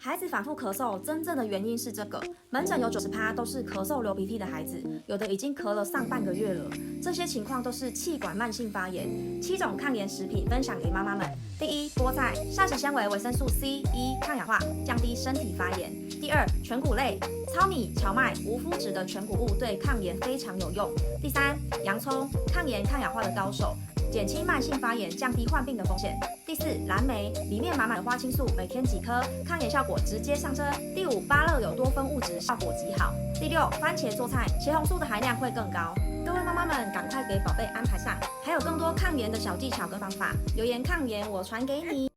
孩子反复咳嗽，真正的原因是这个。门诊有90%都是咳嗽流鼻涕的孩子，有的已经咳了上半个月了。这些情况都是气管慢性发炎。7种抗炎食品分享给妈妈们：第一，菠菜，膳食纤维、维生素 C、E， 抗氧化，降低身体发炎。第二，全谷类，糙米、荞麦、无麸质的全谷物对抗炎非常有用。第三，洋葱，抗炎抗氧化的高手。减轻慢性发炎，降低患病的风险。第四，蓝莓里面满满的花青素，每天几颗，抗炎效果直接上升。第五，芭乐有多酚物质，效果极好。第六，番茄做菜，茄红素的含量会更高。各位妈妈们，赶快给宝贝安排上，还有更多抗炎的小技巧跟方法，留言抗炎我传给你。